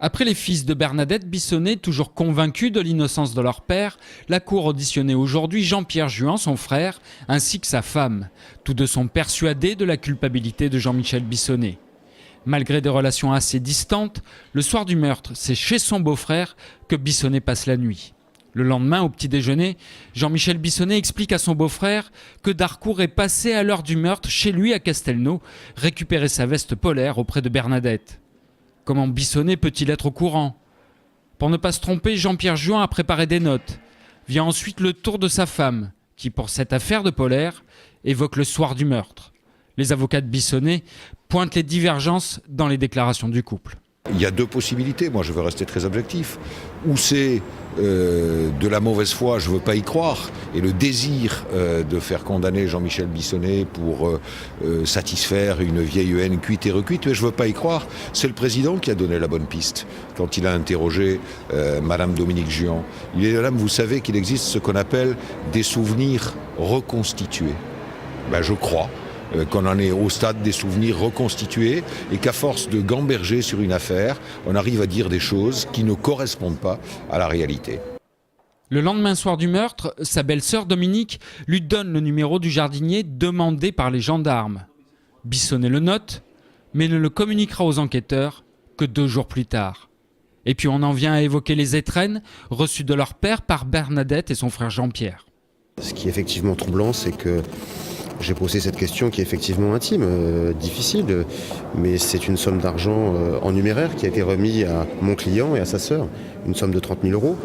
Après les fils de Bernadette Bissonnay, toujours convaincus de l'innocence de leur père, la cour auditionnait aujourd'hui Jean-Pierre Juan, son frère, ainsi que sa femme. Tous deux sont persuadés de la culpabilité de Jean-Michel Bissonnay. Malgré des relations assez distantes, le soir du meurtre, c'est chez son beau-frère que Bissonnay passe la nuit. Le lendemain, au petit déjeuner, Jean-Michel Bissonnay explique à son beau-frère que Darcourt est passé à l'heure du meurtre chez lui à Castelnau, récupérer sa veste polaire auprès de Bernadette. Comment Bissonnay peut-il être au courant? Pour ne pas se tromper, Jean-Pierre Juan a préparé des notes. Vient ensuite le tour de sa femme, qui pour cette affaire de polaire, évoque le soir du meurtre. Les avocats de Bissonnay pointent les divergences dans les déclarations du couple. Il y a deux possibilités, moi je veux rester très objectif. Ou c'est de la mauvaise foi, je ne veux pas y croire, et le désir de faire condamner Jean-Michel Bissonnay pour satisfaire une vieille haine cuite et recuite, mais je ne veux pas y croire. C'est le président qui a donné la bonne piste quand il a interrogé Madame Dominique Juan. Il est là, vous savez qu'il existe ce qu'on appelle des souvenirs reconstitués. Ben, je crois qu'on en est au stade des souvenirs reconstitués et qu'à force de gamberger sur une affaire, on arrive à dire des choses qui ne correspondent pas à la réalité. Le lendemain soir du meurtre, sa belle-sœur Dominique lui donne le numéro du jardinier demandé par les gendarmes. Bissonnay le note, mais ne le communiquera aux enquêteurs que 2 jours plus tard. Et puis on en vient à évoquer les étrennes reçues de leur père par Bernadette et son frère Jean-Pierre. Ce qui est effectivement troublant, c'est que j'ai posé cette question qui est effectivement intime, difficile, mais c'est une somme d'argent en numéraire qui a été remise à mon client et à sa sœur, une somme de 30 000 euros.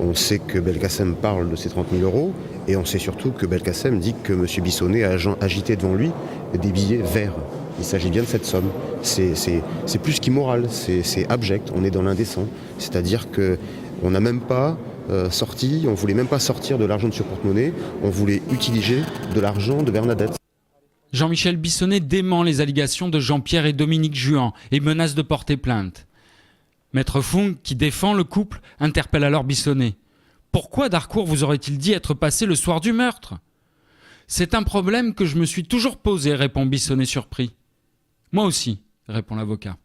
On sait que Belkacem parle de ces 30 000 euros et on sait surtout que Belkacem dit que M. Bissonnay a agité devant lui des billets verts. Il s'agit bien de cette somme. C'est plus qu'immoral, c'est abject, on est dans l'indécent. C'est-à-dire qu'on n'a même pas on voulait même pas sortir de l'argent de ce porte-monnaie, on voulait utiliser de l'argent de Bernadette. Jean-Michel Bissonnay dément les allégations de Jean-Pierre et Dominique Juan et menace de porter plainte. Maître Fung, qui défend le couple, interpelle alors Bissonnay. Pourquoi Darcourt vous aurait-il dit être passé le soir du meurtre? C'est un problème que je me suis toujours posé, répond Bissonnay surpris. Moi aussi, répond l'avocat.